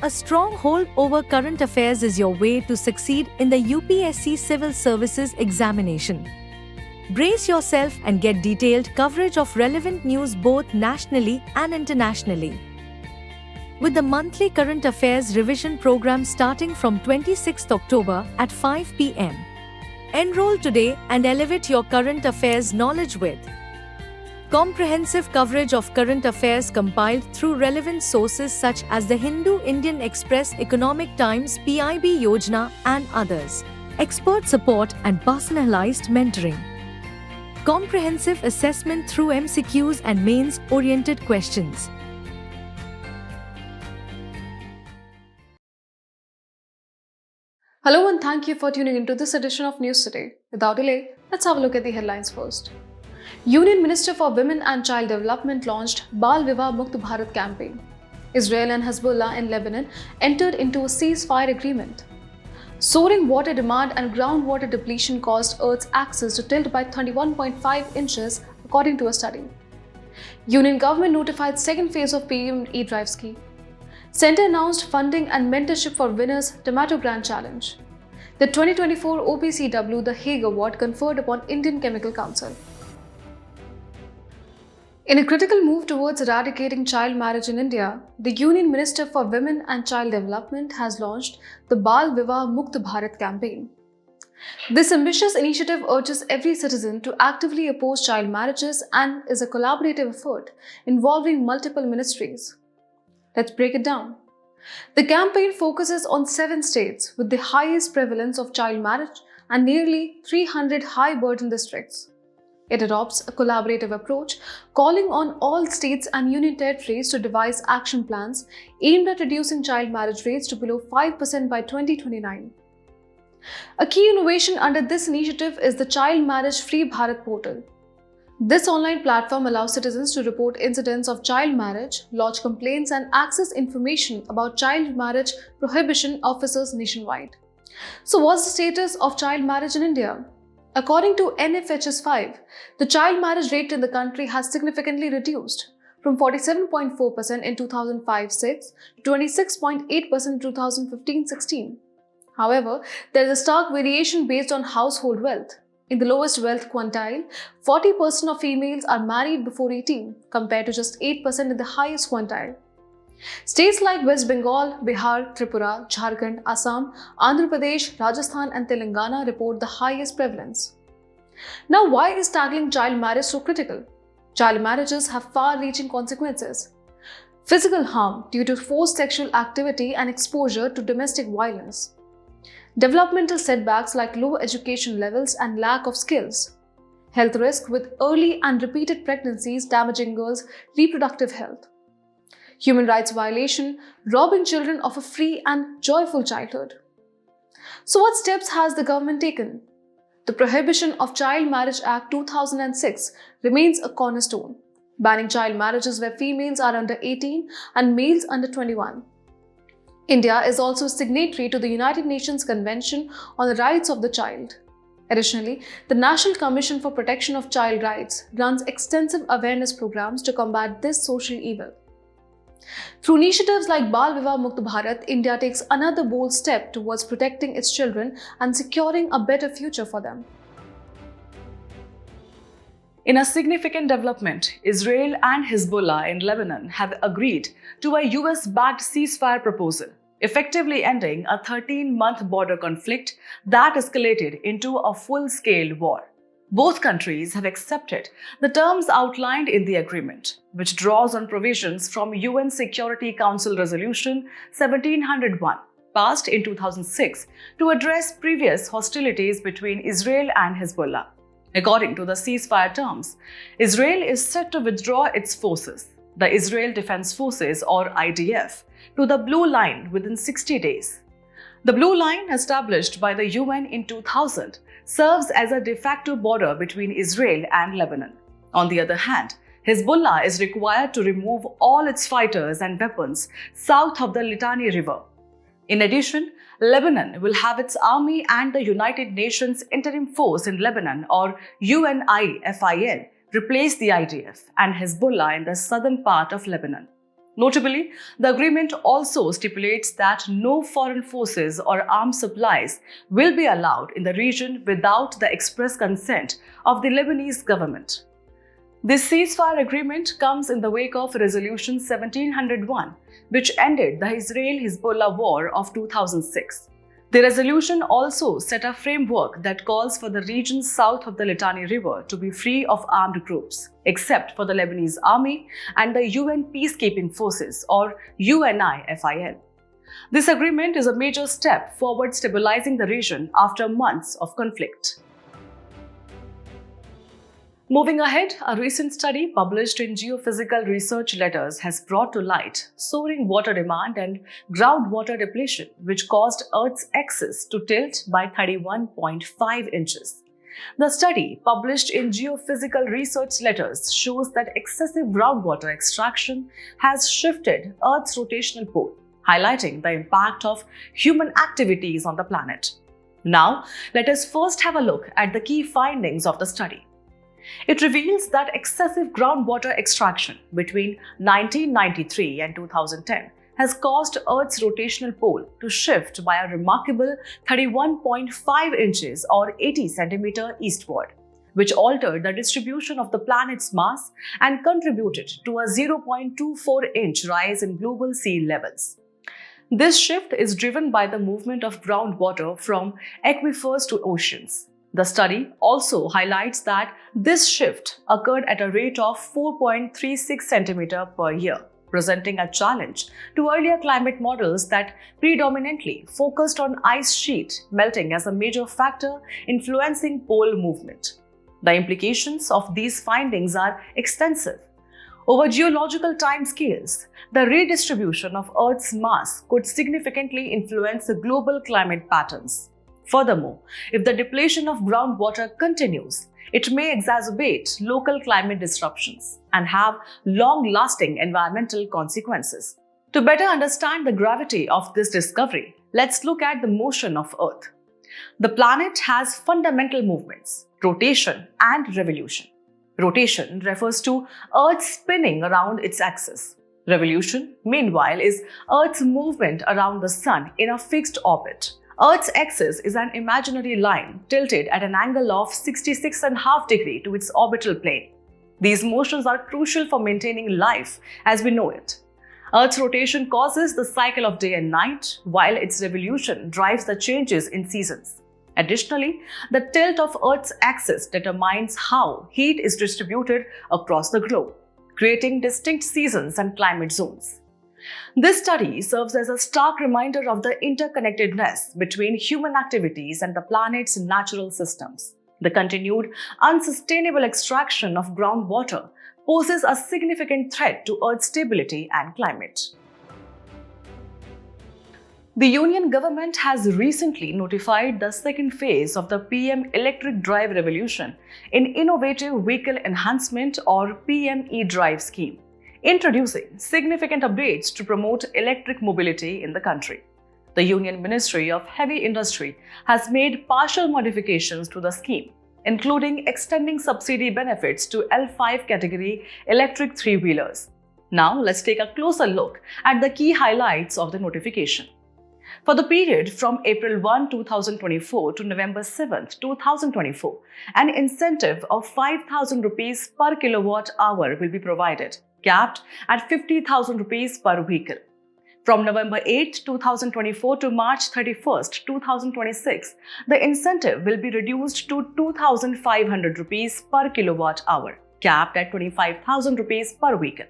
A strong hold over current affairs is your way to succeed in the UPSC Civil Services examination. Brace yourself and get detailed coverage of relevant news both nationally and internationally. With the monthly current affairs revision program starting from 26th October at 5 p.m. Enroll today and elevate your current affairs knowledge with comprehensive coverage of current affairs compiled through relevant sources such as the Hindu, Indian Express, Economic Times, PIB Yojana, and others. Expert support and personalized mentoring. Comprehensive assessment through MCQs and mains-oriented questions. Hello and thank you for tuning into this edition of News Today. Without delay, let's have a look at the headlines first. Union Minister for Women and Child Development launched Bal Vivah Mukt Bharat campaign. Israel and Hezbollah in Lebanon entered into a ceasefire agreement. Soaring water demand and groundwater depletion caused Earth's axis to tilt by 31.5 inches, according to a study. Union government notified second phase of PM E-Drive scheme. Centre announced funding and mentorship for winners Tomato Grand Challenge. The 2024 OPCW The Hague Award conferred upon Indian Chemical Council. In a critical move towards eradicating child marriage in India, the Union Minister for Women and Child Development has launched the Bal Vivah Mukt Bharat campaign. This ambitious initiative urges every citizen to actively oppose child marriages and is a collaborative effort involving multiple ministries. Let's break it down. The campaign focuses on 7 states with the highest prevalence of child marriage and nearly 300 high-burden districts. It adopts a collaborative approach, calling on all states and union territories to devise action plans aimed at reducing child marriage rates to below 5% by 2029. A key innovation under this initiative is the Child Marriage Free Bharat portal. This online platform allows citizens to report incidents of child marriage, lodge complaints, and access information about child marriage prohibition officers nationwide. So, what's the status of child marriage in India? According to NFHS 5, the child marriage rate in the country has significantly reduced from 47.4% in 2005-06 to 26.8% in 2015-16. However, there is a stark variation based on household wealth. In the lowest wealth quintile, 40% of females are married before 18, compared to just 8% in the highest quintile. States like West Bengal, Bihar, Tripura, Jharkhand, Assam, Andhra Pradesh, Rajasthan and Telangana report the highest prevalence. Now, why is tackling child marriage so critical? Child marriages have far-reaching consequences. Physical harm due to forced sexual activity and exposure to domestic violence. Developmental setbacks like low education levels and lack of skills. Health risk with early and repeated pregnancies damaging girls' reproductive health. Human rights violation, robbing children of a free and joyful childhood. So what steps has the government taken? The Prohibition of Child Marriage Act 2006 remains a cornerstone, banning child marriages where females are under 18 and males under 21. India is also signatory to the United Nations Convention on the Rights of the Child. Additionally, the National Commission for Protection of Child Rights runs extensive awareness programs to combat this social evil. Through initiatives like Bal Vivah Mukt Bharat, India takes another bold step towards protecting its children and securing a better future for them. In a significant development, Israel and Hezbollah in Lebanon have agreed to a US-backed ceasefire proposal, effectively ending a 13-month border conflict that escalated into a full-scale war. Both countries have accepted the terms outlined in the agreement, which draws on provisions from UN Security Council Resolution 1701, passed in 2006 to address previous hostilities between Israel and Hezbollah. According to the ceasefire terms, Israel is set to withdraw its forces, the Israel Defense Forces or IDF, to the Blue Line within 60 days. The Blue Line, established by the UN in 2000, serves as a de facto border between Israel and Lebanon. On the other hand, Hezbollah is required to remove all its fighters and weapons south of the Litani River. In addition, Lebanon will have its army and the United Nations Interim Force in Lebanon or UNIFIL replace the IDF and Hezbollah in the southern part of Lebanon. Notably, the agreement also stipulates that no foreign forces or armed supplies will be allowed in the region without the express consent of the Lebanese government. This ceasefire agreement comes in the wake of Resolution 1701, which ended the Israel-Hezbollah war of 2006. The resolution also set a framework that calls for the region south of the Litani River to be free of armed groups, except for the Lebanese army and the UN Peacekeeping Forces, or UNIFIL. This agreement is a major step forward stabilizing the region after months of conflict. Moving ahead, a recent study published in Geophysical Research Letters has brought to light soaring water demand and groundwater depletion, which caused Earth's axis to tilt by 31.5 inches. The study, published in Geophysical Research Letters, shows that excessive groundwater extraction has shifted Earth's rotational pole, highlighting the impact of human activities on the planet. Now, let us first have a look at the key findings of the study. It reveals that excessive groundwater extraction between 1993 and 2010 has caused Earth's rotational pole to shift by a remarkable 31.5 inches or 80 centimeters eastward, which altered the distribution of the planet's mass and contributed to a 0.24-inch rise in global sea levels. This shift is driven by the movement of groundwater from aquifers to oceans. The study also highlights that this shift occurred at a rate of 4.36 centimeters per year, presenting a challenge to earlier climate models that predominantly focused on ice sheet melting as a major factor influencing pole movement. The implications of these findings are extensive. Over geological timescales, the redistribution of Earth's mass could significantly influence the global climate patterns. Furthermore, if the depletion of groundwater continues, it may exacerbate local climate disruptions and have long-lasting environmental consequences. To better understand the gravity of this discovery, let's look at the motion of Earth. The planet has fundamental movements: rotation and revolution. Rotation refers to Earth spinning around its axis. Revolution, meanwhile, is Earth's movement around the Sun in a fixed orbit. Earth's axis is an imaginary line tilted at an angle of 66.5 degrees to its orbital plane. These motions are crucial for maintaining life as we know it. Earth's rotation causes the cycle of day and night, while its revolution drives the changes in seasons. Additionally, the tilt of Earth's axis determines how heat is distributed across the globe, creating distinct seasons and climate zones. This study serves as a stark reminder of the interconnectedness between human activities and the planet's natural systems. The continued unsustainable extraction of groundwater poses a significant threat to Earth's stability and climate. The Union government has recently notified the second phase of the PM Electric Drive Revolution in Innovative Vehicle Enhancement, or PM eDrive scheme, introducing significant updates to promote electric mobility in the country. The Union Ministry of Heavy Industry has made partial modifications to the scheme, including extending subsidy benefits to L5 category electric three-wheelers. Now, let's take a closer look at the key highlights of the notification. For the period from April 1, 2024 to November 7, 2024, an incentive of 5,000 rupees per kilowatt hour will be provided, capped at 50,000 rupees per vehicle. From November 8, 2024 to March 31, 2026, the incentive will be reduced to 2,500 rupees per kilowatt hour, capped at 25,000 rupees per vehicle.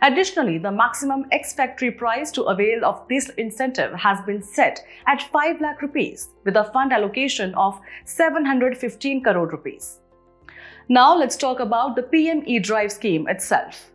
Additionally, the maximum ex-factory price to avail of this incentive has been set at 5 lakh rupees with a fund allocation of 715 crore rupees. Now let's talk about the PM eDrive scheme itself.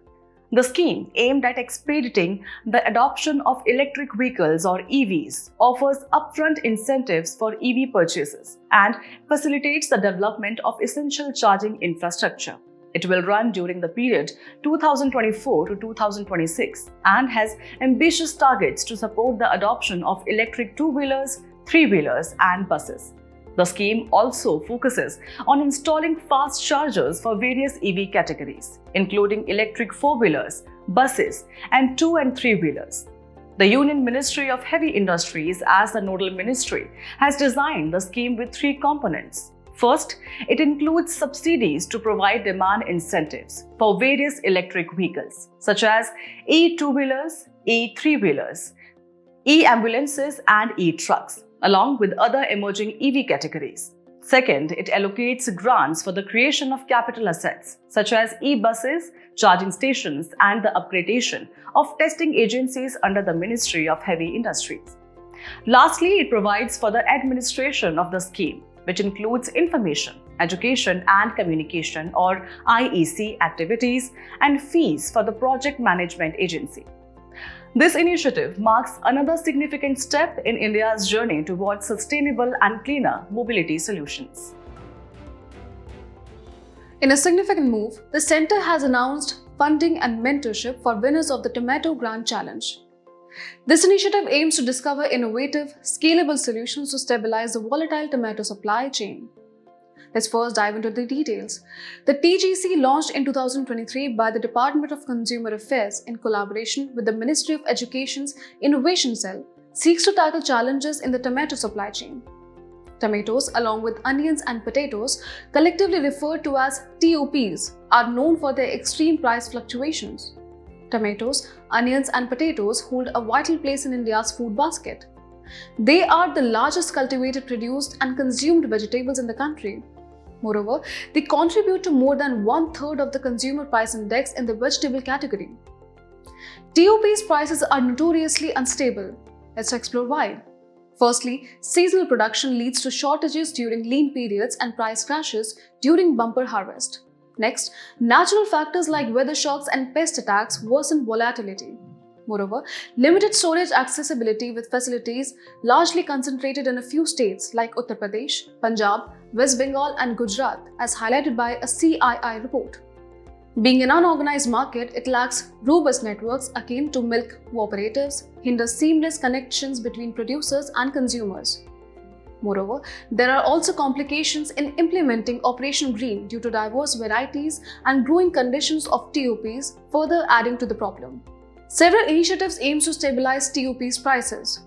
The scheme, aimed at expediting the adoption of electric vehicles or EVs, offers upfront incentives for EV purchases and facilitates the development of essential charging infrastructure. It will run during the period 2024 to 2026 and has ambitious targets to support the adoption of electric two-wheelers, three-wheelers and buses. The scheme also focuses on installing fast chargers for various EV categories, including electric four-wheelers, buses, and 2 and 3 wheelers. The Union Ministry of Heavy Industries, as the nodal ministry, has designed the scheme with 3 components. First, it includes subsidies to provide demand incentives for various electric vehicles, such as e-2-wheelers, e-3-wheelers, e-ambulances, and e-trucks, along with other emerging EV categories. Second, it allocates grants for the creation of capital assets, such as e-buses, charging stations, and the upgradation of testing agencies under the Ministry of Heavy Industries. Lastly, it provides for the administration of the scheme, which includes information, education and communication or IEC activities and fees for the project management agency. This initiative marks another significant step in India's journey towards sustainable and cleaner mobility solutions. In a significant move, the centre has announced funding and mentorship for winners of the Tomato Grant Challenge. This initiative aims to discover innovative, scalable solutions to stabilize the volatile tomato supply chain. Let's first dive into the details. The TGC, launched in 2023 by the Department of Consumer Affairs in collaboration with the Ministry of Education's Innovation Cell, seeks to tackle challenges in the tomato supply chain. Tomatoes, along with onions and potatoes, collectively referred to as TOPs, are known for their extreme price fluctuations. Tomatoes, onions, and potatoes hold a vital place in India's food basket. They are the largest cultivated, produced, and consumed vegetables in the country. Moreover, they contribute to more than 1/3 of the consumer price index in the vegetable category. TOP's prices are notoriously unstable. Let's explore why. Firstly, seasonal production leads to shortages during lean periods and price crashes during bumper harvest. Next, natural factors like weather shocks and pest attacks worsen volatility. Moreover, limited storage accessibility with facilities largely concentrated in a few states like Uttar Pradesh, Punjab, West Bengal, and Gujarat, as highlighted by a CII report. Being an unorganized market, it lacks robust networks akin to milk cooperatives, hinders seamless connections between producers and consumers. Moreover, there are also complications in implementing Operation Green due to diverse varieties and growing conditions of TOPs, further adding to the problem. Several initiatives aim to stabilize TOPs prices.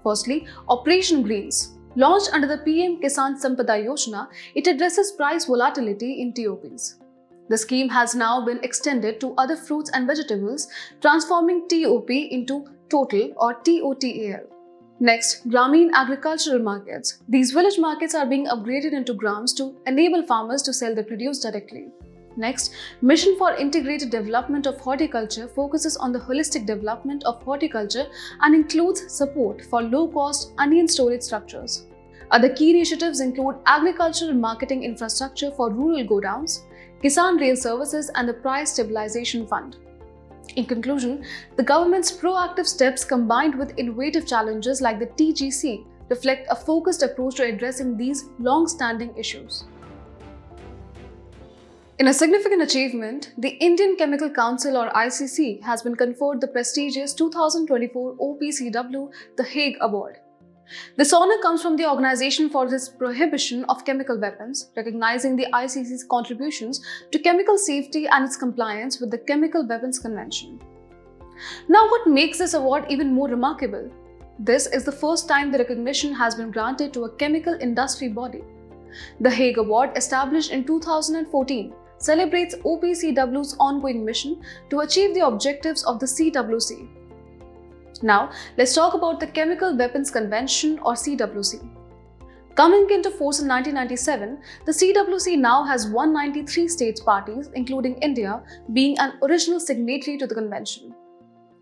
Firstly, Operation Greens. Launched under the PM Kisan Sampada Yojana, it addresses price volatility in TOPs. The scheme has now been extended to other fruits and vegetables, transforming TOP into Total or TOTAL. Next, Grameen Agricultural Markets. These village markets are being upgraded into grams to enable farmers to sell their produce directly. Next, Mission for Integrated Development of Horticulture focuses on the holistic development of horticulture and includes support for low-cost onion storage structures. Other key initiatives include agricultural marketing infrastructure for rural godowns, Kisan Rail Services, and the Price Stabilization Fund. In conclusion, the government's proactive steps combined with innovative challenges like the TGC reflect a focused approach to addressing these long-standing issues. In a significant achievement, the Indian Chemical Council or ICC has been conferred the prestigious 2024 OPCW The Hague Award. This honor comes from the Organization for its Prohibition of Chemical Weapons, recognizing the ICC's contributions to chemical safety and its compliance with the Chemical Weapons Convention. Now, what makes this award even more remarkable? This is the first time the recognition has been granted to a chemical industry body. The Hague Award, established in 2014, celebrates OPCW's ongoing mission to achieve the objectives of the CWC. Now, let's talk about the Chemical Weapons Convention or CWC. Coming into force in 1997, the CWC now has 193 states parties, including India, being an original signatory to the convention.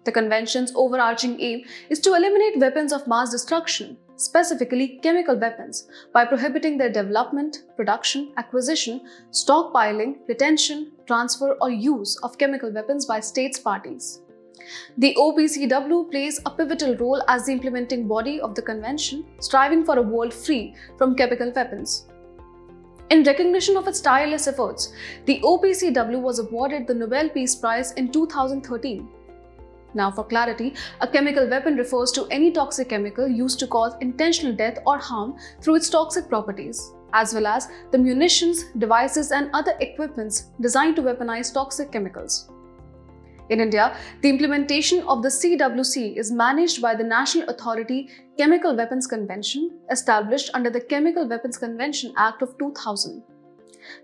The convention's overarching aim is to eliminate weapons of mass destruction, specifically chemical weapons, by prohibiting their development, production, acquisition, stockpiling, retention, transfer, or use of chemical weapons by states parties. The OPCW plays a pivotal role as the implementing body of the convention, striving for a world free from chemical weapons. In recognition of its tireless efforts, the OPCW was awarded the Nobel Peace Prize in 2013. Now, for clarity, a chemical weapon refers to any toxic chemical used to cause intentional death or harm through its toxic properties, as well as the munitions, devices, and other equipments designed to weaponize toxic chemicals. In India, the implementation of the CWC is managed by the National Authority Chemical Weapons Convention, established under the Chemical Weapons Convention Act of 2000.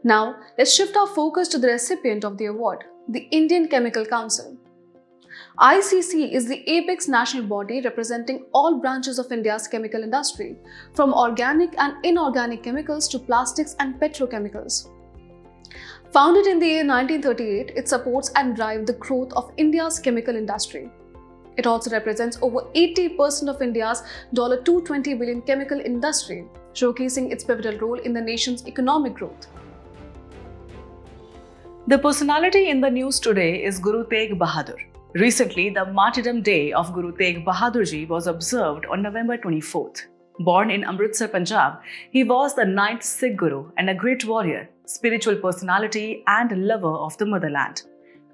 Now, let's shift our focus to the recipient of the award, the Indian Chemical Council. ICC is the apex national body representing all branches of India's chemical industry, from organic and inorganic chemicals to plastics and petrochemicals. Founded in the year 1938, it supports and drives the growth of India's chemical industry. It also represents over 80% of India's $220 billion chemical industry, showcasing its pivotal role in the nation's economic growth. The personality in the news today is Guru Tegh Bahadur. Recently, the Martyrdom Day of Guru Tegh Bahadur Ji was observed on November 24th. Born in Amritsar, Punjab, he was the 9th Sikh Guru and a great warrior, spiritual personality and lover of the motherland.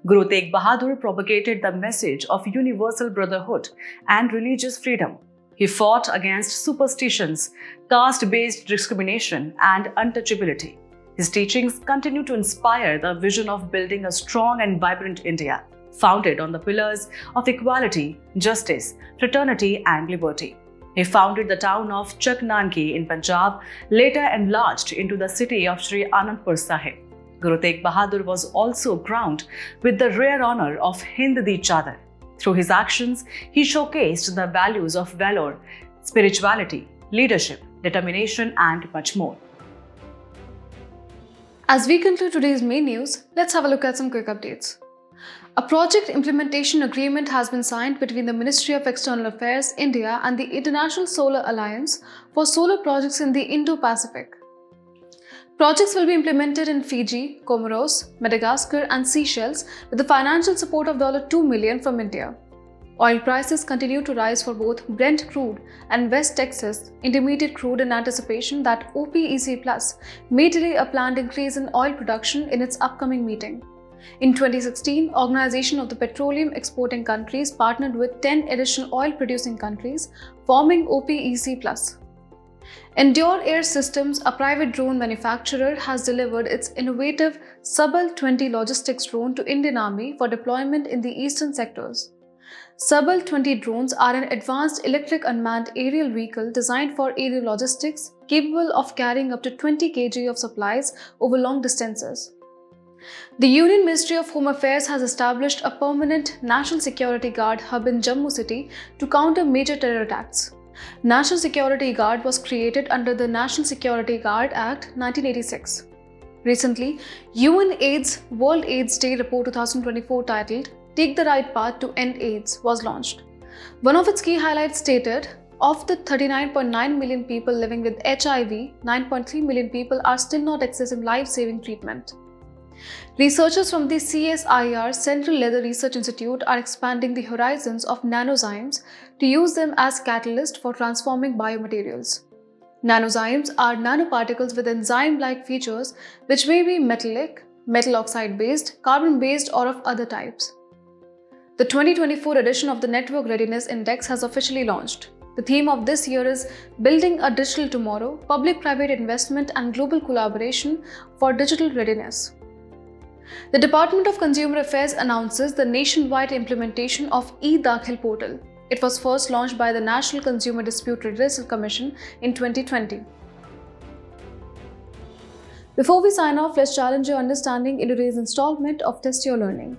Guru Tegh Bahadur propagated the message of universal brotherhood and religious freedom. He fought against superstitions, caste-based discrimination and untouchability. His teachings continue to inspire the vision of building a strong and vibrant India, founded on the pillars of equality, justice, fraternity and liberty. He founded the town of Chak Nanki in Punjab, later enlarged into the city of Sri Anandpur Sahib. Guru Tegh Bahadur was also crowned with the rare honor of Hind Di Chadar. Through his actions, he showcased the values of valor, spirituality, leadership, determination and much more. As we conclude today's main news, let's have a look at some quick updates. A project implementation agreement has been signed between the Ministry of External Affairs, India and the International Solar Alliance for solar projects in the Indo-Pacific. Projects will be implemented in Fiji, Comoros, Madagascar and Seychelles with the financial support of $2 million from India. Oil prices continue to rise for both Brent crude and West Texas Intermediate crude in anticipation that OPEC Plus may delay a planned increase in oil production in its upcoming meeting. In 2016, Organization of the Petroleum Exporting Countries partnered with 10 additional oil-producing countries, forming OPEC+. Endure Air Systems, a private drone manufacturer, has delivered its innovative Subal-20 logistics drone to Indian Army for deployment in the eastern sectors. Subal-20 drones are an advanced electric unmanned aerial vehicle designed for aerial logistics, capable of carrying up to 20 kg of supplies over long distances. The Union Ministry of Home Affairs has established a permanent National Security Guard hub in Jammu city to counter major terror attacks. National Security Guard was created under the National Security Guard Act 1986. Recently, UN AIDS World AIDS Day Report 2024 titled Take the Right Path to End AIDS was launched. One of its key highlights stated, of the 39.9 million people living with HIV, 9.3 million people are still not accessing life-saving treatment. Researchers from the CSIR Central Leather Research Institute are expanding the horizons of nanozymes to use them as catalyst for transforming biomaterials. Nanozymes are nanoparticles with enzyme-like features which may be metallic, metal oxide-based, carbon-based or of other types. The 2024 edition of the Network Readiness Index has officially launched. The theme of this year is Building a Digital Tomorrow, Public-Private Investment and Global Collaboration for Digital Readiness. The Department of Consumer Affairs announces the nationwide implementation of e-Dakhil portal. It was first launched by the National Consumer Dispute Redressal Commission in 2020. Before we sign off, let's challenge your understanding in today's installment of Test Your Learning.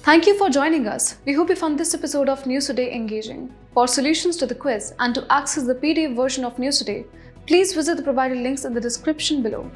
Thank you for joining us. We hope you found this episode of News Today engaging. For solutions to the quiz and to access the PDF version of News Today, please visit the provided links in the description below.